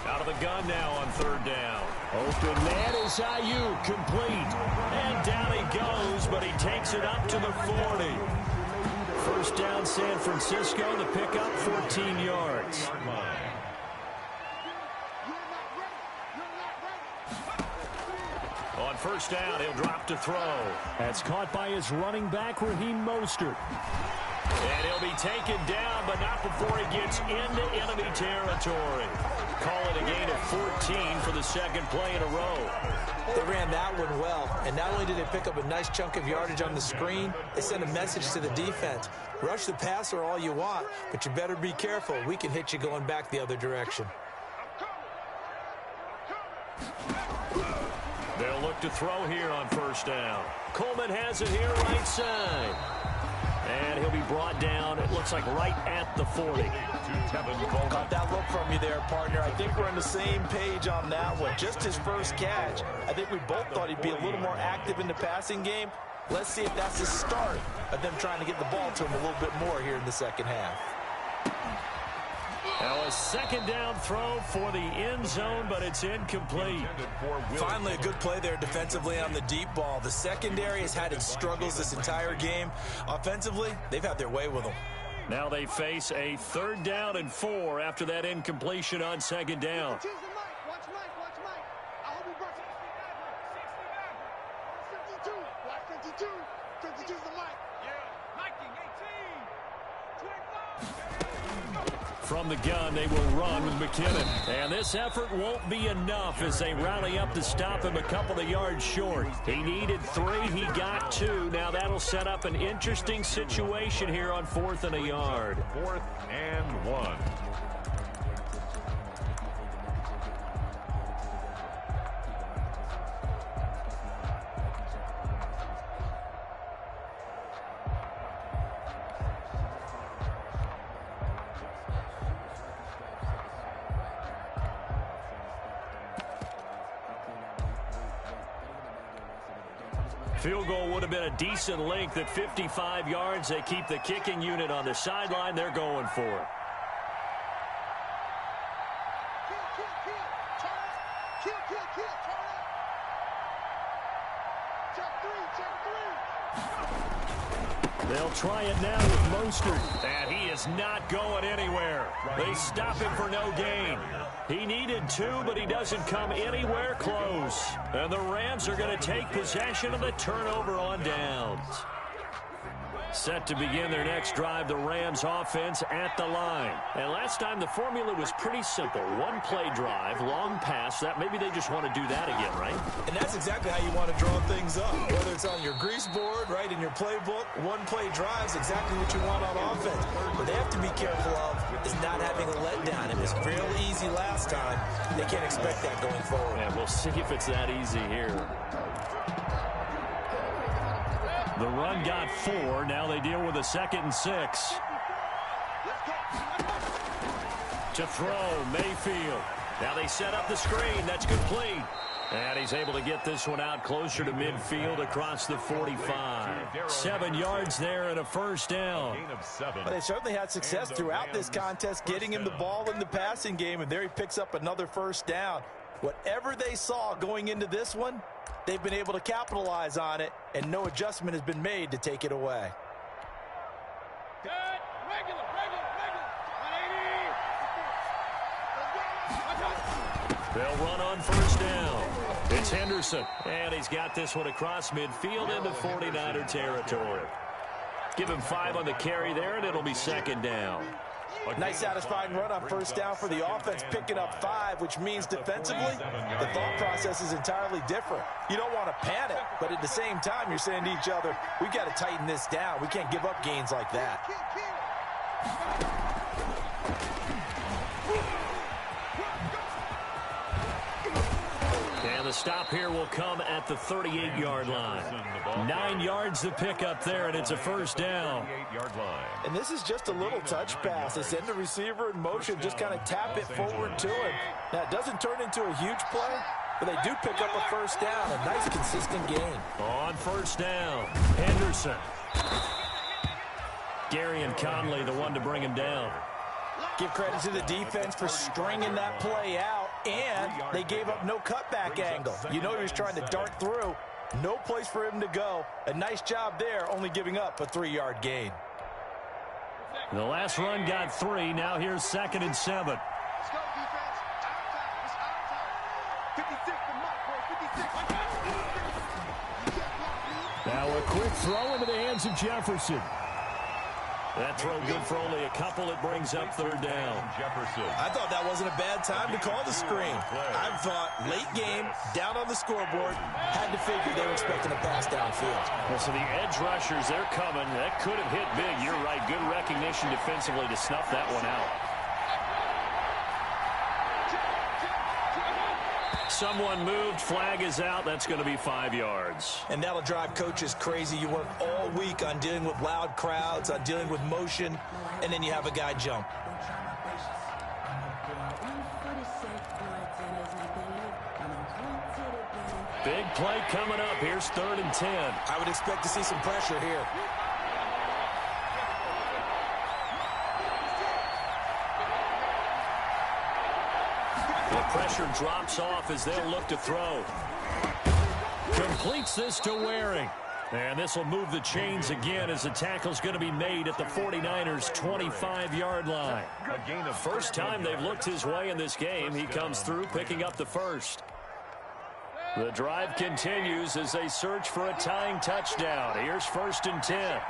Out of the gun now on third down. Open man is Ayuk, complete. And down he goes, but he takes it up to the 40. First down San Francisco, the pickup 14 yards. On first down, he'll drop to throw. That's caught by his running back, Raheem Mostert. And he'll be taken down, but not before he gets into enemy territory. Call it a gain of 14 for the second play in a row. They ran that one well, and not only did they pick up a nice chunk of yardage on the screen, they sent a message to the defense. Rush the passer all you want, but you better be careful. We can hit you going back the other direction. They'll look to throw here on first down. Coleman has it here right side. And he'll be brought down, it looks like right at the 40. Got that look from you there, partner. I think we're on the same page on that one. Just his first catch. I think we both thought he'd be a little more active in the passing game. Let's see if that's the start of them trying to get the ball to him a little bit more here in the second half. Now a second down throw for the end zone, but it's incomplete. Finally a good play there defensively on the deep ball. The secondary has had its struggles this entire game. Offensively, they've had their way with them. Now they face a third down and 4 after that incompletion on second down. From the gun, they will run with McKinnon. And this effort won't be enough as they rally up to stop him a couple of yards short. He needed 3, he got 2. Now that'll set up an interesting situation here on 4th and a yard. 4th and 1. Field goal would have been a decent length at 55 yards. They keep the kicking unit on the sideline. They're going for it. They'll try it now with Mostert. And he is not going anywhere. They stop him for no gain. He needed 2, but he doesn't come anywhere close. And the Rams are going to take possession of the turnover on downs. Set to begin their next drive, the Rams offense at the line. And last time the formula was pretty simple. One play drive, long pass. That maybe they just want to do that again, right? And that's exactly how you want to draw things up. Whether it's on your grease board, right, in your playbook, one play drive is exactly what you want on offense. What they have to be careful of is not having a letdown. It was real easy last time. They can't expect that going forward. And we'll see if it's that easy here. The run got 4. Now they deal with a 2nd and 6. To throw, Mayfield. Now they set up the screen. That's complete. And he's able to get this one out closer to midfield across the 45. 7 yards there and a first down. But they certainly had success throughout this contest, getting him the ball in the passing game, and there he picks up another first down. Whatever they saw going into this one, they've been able to capitalize on it, and no adjustment has been made to take it away. Good. Regular. 180. They'll run on first down. It's Henderson, and he's got this one across midfield into 49er territory. Give him 5 on the carry there, and it'll be 2nd down. Nice satisfying run on first down for the offense, picking up 5, which means defensively, the thought process is entirely different. You don't want to panic, but at the same time, you're saying to each other, we've got to tighten this down. We can't give up gains like that. And the stop here will come at the 38-yard line. 9 yards to pick up there, and it's a first down. And this is just a little touch pass. They send the receiver in motion, just kind of tap it forward to him. Now, it doesn't turn into a huge play, but they do pick up a first down. A nice, consistent gain. On first down, Henderson. Gary and Conley, the one to bring him down. Give credit to the defense for stringing that play out. And they gave up no cutback angle. You know he was trying to dart through. No place for him to go. A nice job there, only giving up a 3-yard gain. The last run got 3. Now here's 2nd and 7. Let's go, defense. Out of time. It's out of time. 56 to Mike, bro. 56. Now a quick throw into the hands of Jefferson. That throw good for only a couple. It brings up 3rd down. Jefferson. I thought that wasn't a bad time to call the screen. I thought late game, down on the scoreboard, had to figure they were expecting a pass downfield. Well, so the edge rushers, they're coming. That could have hit big. You're right. Good recognition defensively to snuff that one out. Someone moved. Flag is out. That's going to be 5 yards. And that'll drive coaches crazy. You work all week on dealing with loud crowds, on dealing with motion, and then you have a guy jump. Big play coming up. Here's 3rd and 10. I would expect to see some pressure here. The pressure drops off as they'll look to throw. Completes this to Waring. And this will move the chains again as the tackle's going to be made at the 49ers' 25-yard line. First time they've looked his way in this game. He comes through picking up the first. The drive continues as they search for a tying touchdown. Here's 1st and 10.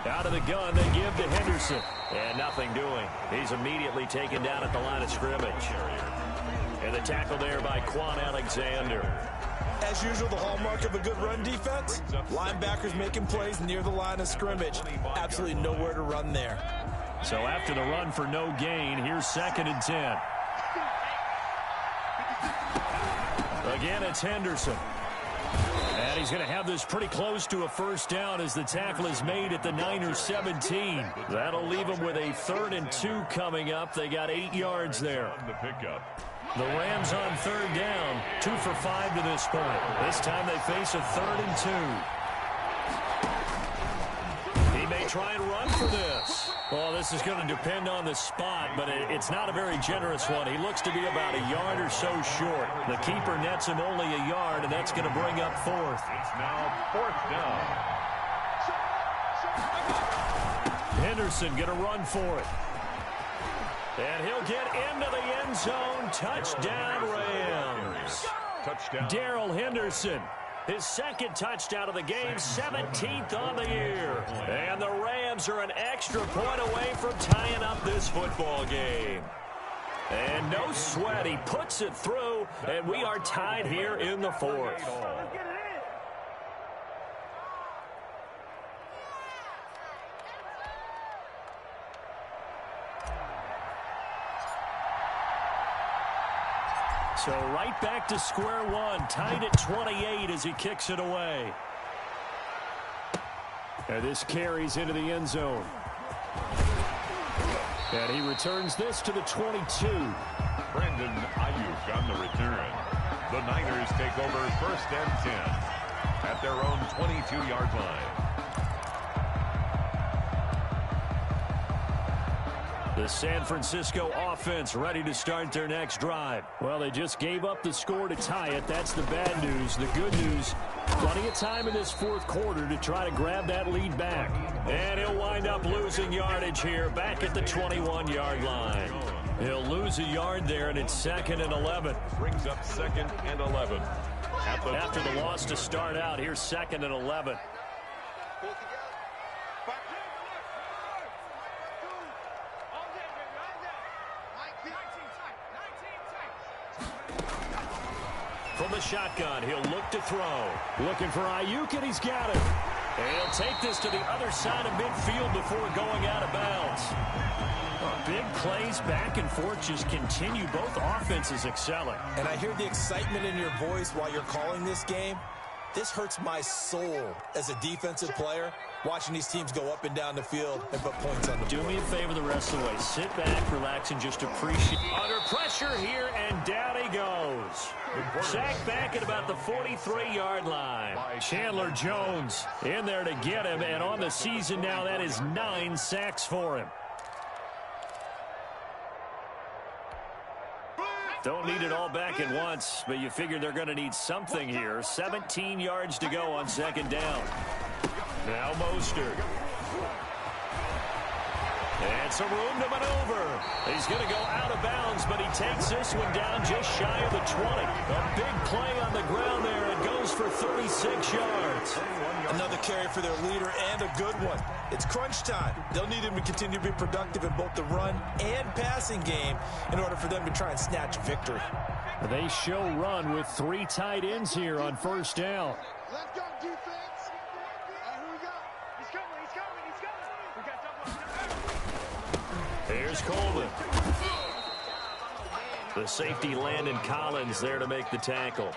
Out of the gun, they give to Henderson. And nothing doing. He's immediately taken down at the line of scrimmage. And the tackle there by Quan Alexander. As usual, the hallmark of a good run defense, linebackers making plays near the line of scrimmage. Absolutely nowhere to run there. So after the run for no gain, here's 2nd and 10. Again, it's Henderson. And he's going to have this pretty close to a 1st down as the tackle is made at the Niners' 17. That'll leave them with a 3rd and 2 coming up. They got 8 yards there. The Rams on 3rd down, 2 for 5 to this point. This time they face a 3rd and 2. He may try and run for this. Well, this is going to depend on the spot, but it's not a very generous one. He looks to be about a yard or so short. The keeper nets him only a yard, and that's going to bring up 4th. It's now 4th down. Henderson going to run for it. And he'll get into the end zone. Touchdown, Rams. Touchdown. Darrell Henderson. His 2nd touchdown of the game, 17th on the year. And the Rams are an extra point away from tying up this football game. And no sweat, he puts it through, and we are tied here in the 4th. So right back to square one, tied at 28 as he kicks it away. And this carries into the end zone. And he returns this to the 22. Brandon Ayuk on the return. The Niners take over 1st and 10 at their own 22-yard line. The San Francisco offense ready to start their next drive. Well, they just gave up the score to tie it. That's the bad news. The good news, plenty of time in this 4th quarter to try to grab that lead back. And he'll wind up losing yardage here back at the 21-yard line. He'll lose a yard there, and it's 2nd and 11. Brings up 2nd and 11. After the loss to start out, here's 2nd and 11. From the shotgun, he'll look to throw. Looking for Ayuk, and he's got it. And he'll take this to the other side of midfield before going out of bounds. Big plays back and forth just continue. Both offenses excelling. And I hear the excitement in your voice while you're calling this game. This hurts my soul as a defensive player, watching these teams go up and down the field and put points on the board. Do me a favor the rest of the way. Sit back, relax, and just appreciate. Under pressure here, and down he goes. Sacked back at about the 43-yard line. Chandler Jones in there to get him, and on the season now, that is 9 sacks for him. Don't need it all back at once, but you figure they're going to need something here. 17 yards to go on second down. Now Mostert. And some room to maneuver. He's going to go out of bounds, but he takes this one down just shy of the 20. A big play on the ground there. It goes for 36 yards. Another carry for their leader and a good one. It's crunch time. They'll need him to continue to be productive in both the run and passing game in order for them to try and snatch victory. They show run with 3 tight ends here on first down. Let's go, defense. Here we go. He's coming. We got double. Here's Coleman. The safety, Landon Collins, there to make the tackle.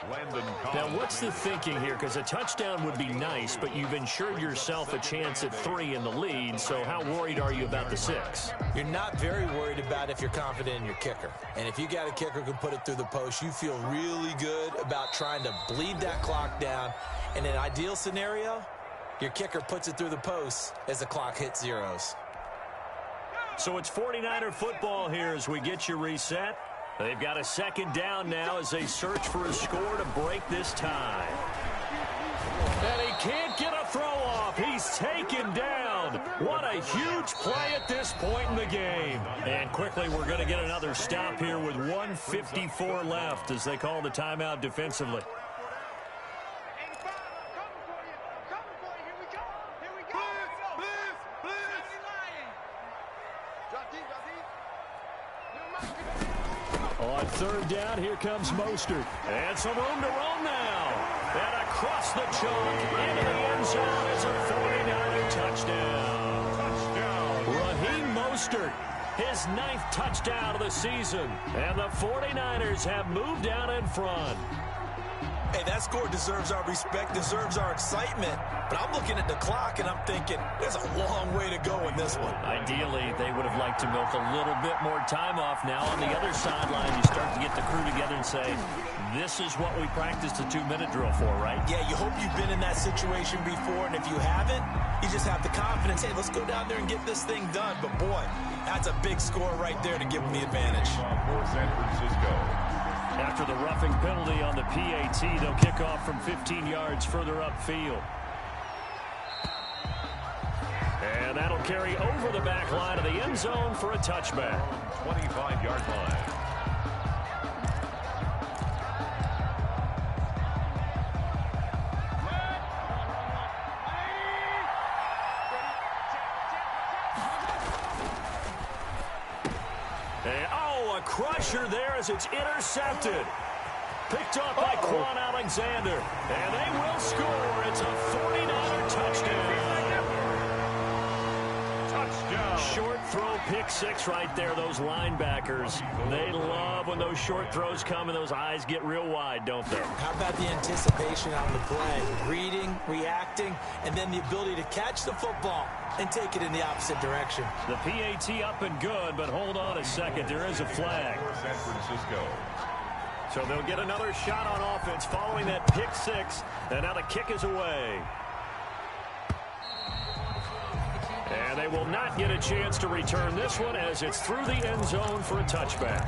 Now, what's the thinking here? Because a touchdown would be nice, but you've ensured yourself a chance at 3 in the lead, so how worried are you about the 6? You're not very worried about if you're confident in your kicker. And if you got a kicker who can put it through the post, you feel really good about trying to bleed that clock down. In an ideal scenario, your kicker puts it through the post as the clock hits zeros. So it's 49er football here as we get you reset. They've got a second down now as they search for a score to break this tie. And he can't get a throw off. He's taken down. What a huge play at this point in the game. And quickly we're going to get another stop here with 1:54 left as they call the timeout defensively. On third down, here comes Mostert. And some room to roam now. And across the chalk into the end zone is a 49er touchdown. Raheem Mostert, his 9th touchdown of the season. And the 49ers have moved out in front. Hey, that score deserves our respect, deserves our excitement. But I'm looking at the clock, and I'm thinking, there's a long way to go in this one. Ideally, they would have liked to milk a little bit more time off. Now, on the other sideline, you start to get the crew together and say, this is what we practiced the 2-minute drill for, right? Yeah, you hope you've been in that situation before, and if you haven't, you just have the confidence, hey, let's go down there and get this thing done. But, boy, that's a big score right there to give them the advantage. For San Francisco. After the roughing penalty on the PAT, they'll kick off from 15 yards further upfield. And that'll carry over the back line of the end zone for a touchback. 25-yard line. A crusher there as it's intercepted. Picked up by Quan Alexander. And they will score. It's a 49er touchdown. Short throw, pick 6 right there. Those linebackers, they love when those short throws come and those eyes get real wide, don't they? How about the anticipation on the play? Reading, reacting, and then the ability to catch the football and take it in the opposite direction. The PAT up and good, but hold on a second. There is a flag. San Francisco. So they'll get another shot on offense following that pick 6. And now the kick is away. And they will not get a chance to return this one as it's through the end zone for a touchback.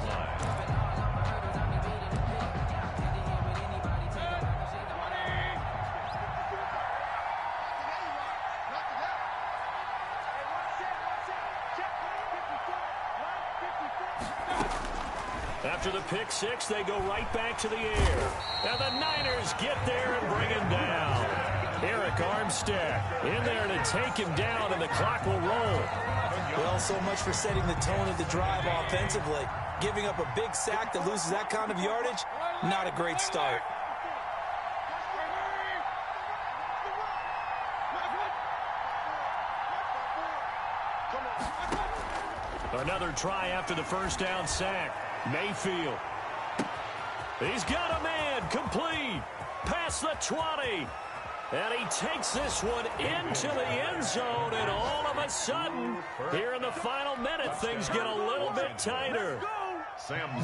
After the pick 6, they go right back to the air. And the Niners get there and bring him down. Eric Armstead in there to take him down, and the clock will roll. Well, so much for setting the tone of the drive offensively. Giving up a big sack that loses that kind of yardage, not a great start. Another try after the first down sack. Mayfield. He's got a man, complete. Past the 20. And he takes this one into the end zone, and all of a sudden, here in the final minute, things get a little bit tighter.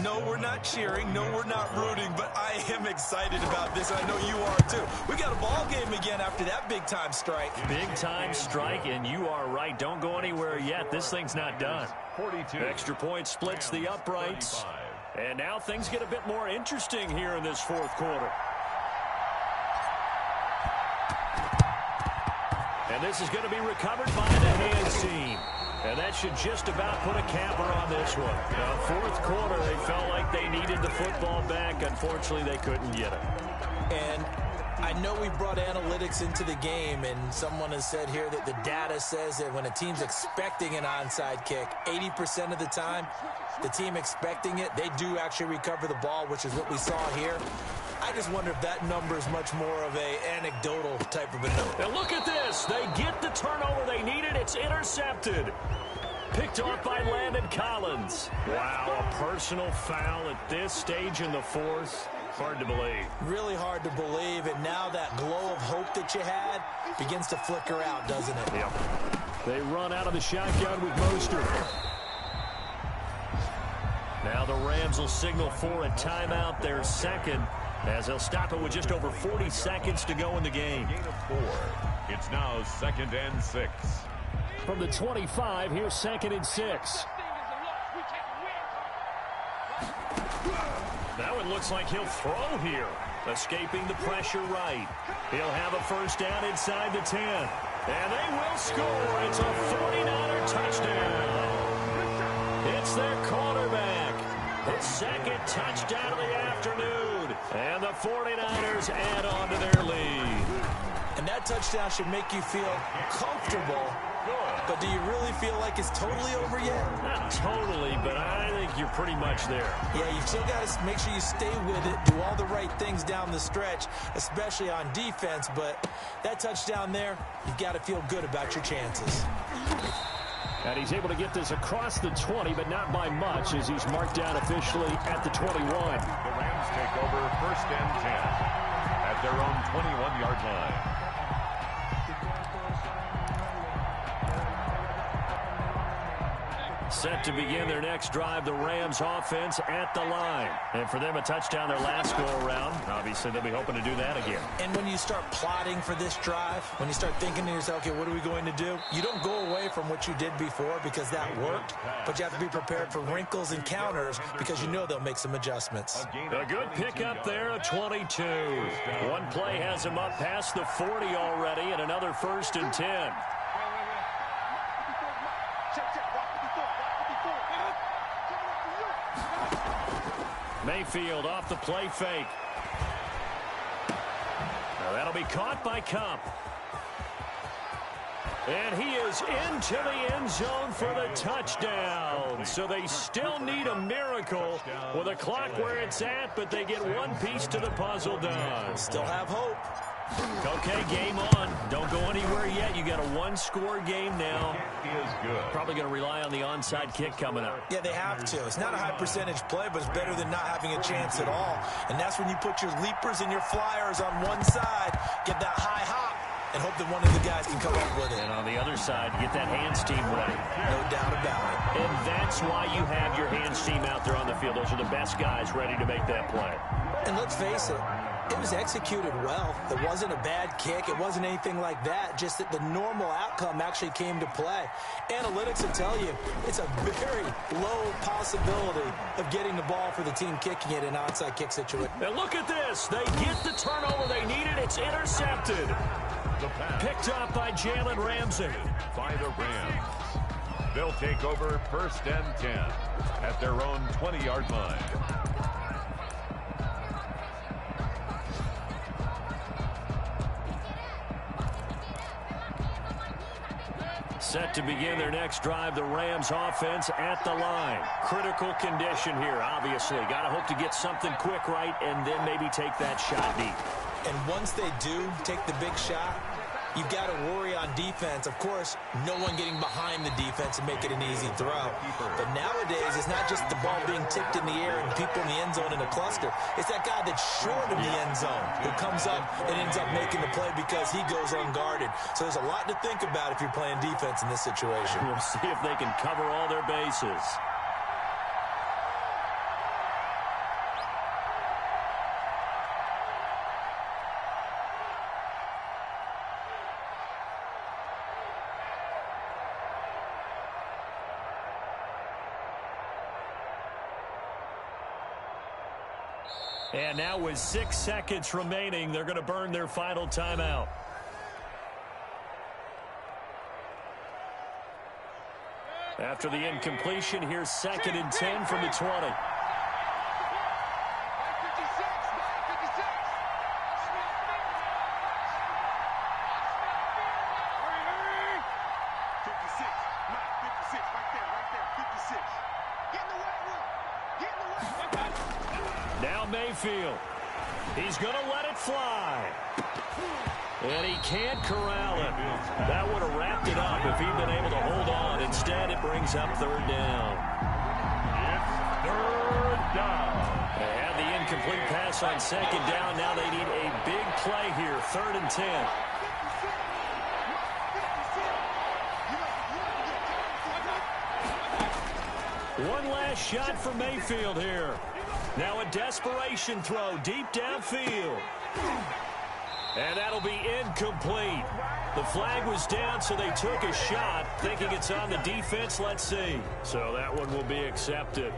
No, we're not cheering. No, we're not rooting, but I am excited about this. I know you are, too. We got a ball game again after that big-time strike. Big-time strike, and you are right. Don't go anywhere yet. This thing's not done. 42. Extra point splits the uprights. 35. And now things get a bit more interesting here in this fourth quarter. And this is going to be recovered by the hands team. And that should just about put a capper on this one. Now, fourth quarter, they felt like they needed the football back. Unfortunately, they couldn't get it. And I know we brought analytics into the game, and someone has said here that the data says that when a team's expecting an onside kick, 80% of the time, the team expecting it, they do actually recover the ball, which is what we saw here. I just wonder if that number is much more of a anecdotal type of a number. And look at this. They get the turnover they needed. It's intercepted. Picked off by Landon Collins. Wow, a personal foul at this stage in the fourth. Hard to believe. Really hard to believe, and now that glow of hope that you had begins to flicker out, doesn't it? Yep. They run out of the shotgun with Mostert. Now the Rams will signal for a timeout, their second, as they'll stop it with just over 40 seconds to go in the game. Gain of 4. It's now 2nd and 6. From the 25, here's 2nd and 6. That one looks like he'll throw here. Escaping the pressure right. He'll have a first down inside the 10. And they will score. It's a 49er touchdown. It's their quarterback. His second touchdown of the afternoon. And the 49ers add on to their lead. And that touchdown should make you feel comfortable. But do you really feel like it's totally over yet? Not totally, but I think you're pretty much there. Yeah, you still got to make sure you stay with it, do all the right things down the stretch, especially on defense. But that touchdown there, you've got to feel good about your chances. And he's able to get this across the 20, but not by much, as he's marked down officially at the 21. The Rams take over 1st and 10 at their own 21-yard line. Set to begin their next drive, the Rams offense at the line. And for them, a touchdown their last go-around. Obviously, they'll be hoping to do that again. And when you start plotting for this drive, when you start thinking to yourself, okay, what are we going to do? You don't go away from what you did before because that worked, but you have to be prepared for wrinkles and counters because you know they'll make some adjustments. A good pickup there, a 22. One play has him up past the 40 already, and another 1st and 10. Mayfield off the play fake. Now that'll be caught by Cup. And he is into the end zone for the touchdown. So they still need a miracle with a clock where it's at, but they get one piece to the puzzle done. Still have hope. Okay, game on. Don't go anywhere yet. You got a one-score game now. Is good. Probably going to rely on the onside kick coming up. Yeah, they have to. It's not a high percentage play, but it's better than not having a chance at all. And that's when you put your leapers and your flyers on one side, get that high hop, and hope that one of the guys can come up with it. And on the other side, get that hands team ready. No doubt about it. And that's why you have your hands team out there on the field. Those are the best guys ready to make that play. And let's face it, it was executed well. It wasn't a bad kick. It wasn't anything like that. Just that the normal outcome actually came to play. Analytics will tell you it's a very low possibility of getting the ball for the team kicking it in an onside kick situation. And look at this. They get the turnover they needed. It's intercepted. Picked up by Jalen Ramsey. By the Rams. They'll take over 1st and 10 at their own 20-yard line. Set to begin their next drive, the Rams offense at the line. Critical condition here, obviously. Got to hope to get something quick right and then maybe take that shot deep. And once they do take the big shot, you've got to worry on defense. Of course, no one getting behind the defense and make it an easy throw. But nowadays, it's not just the ball being tipped in the air and people in the end zone in a cluster. It's that guy that's short of the end zone who comes up and ends up making the play because he goes unguarded. So there's a lot to think about if you're playing defense in this situation. We'll see if they can cover all their bases. And now with 6 seconds remaining, they're going to burn their final timeout. After the incompletion, here's 2nd and 10 from the 20. Now Mayfield. He's going to let it fly. And he can't corral it. That would have wrapped it up if he'd been able to hold on. Instead, it brings up 3rd down. It's 3rd down. They had the incomplete pass on 2nd down. Now they need a big play here. 3rd and 10. One last shot for Mayfield here. Now a desperation throw deep downfield. And that'll be incomplete. The flag was down, so they took a shot, thinking it's on the defense. Let's see. So that one will be accepted.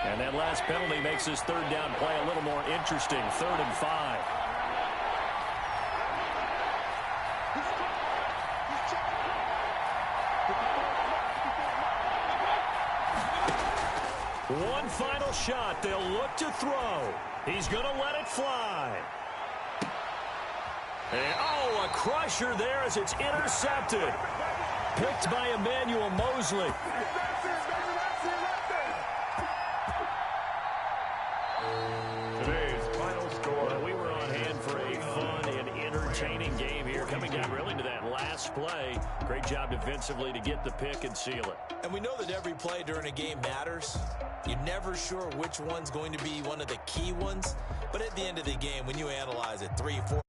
And that last penalty makes this 3rd down play a little more interesting. 3rd and 5. One final shot. They'll look to throw. He's going to let it fly. And, oh, a crusher there as it's intercepted. Picked by Emmanuel Mosley. Today's final score. Well, we were on hand for a fun and entertaining game here. Coming down really to that last play. Great job defensively to get the pick and seal it. And we know that every play during a game matters. You're never sure which one's going to be one of the key ones. But at the end of the game, when you analyze it, 3, 4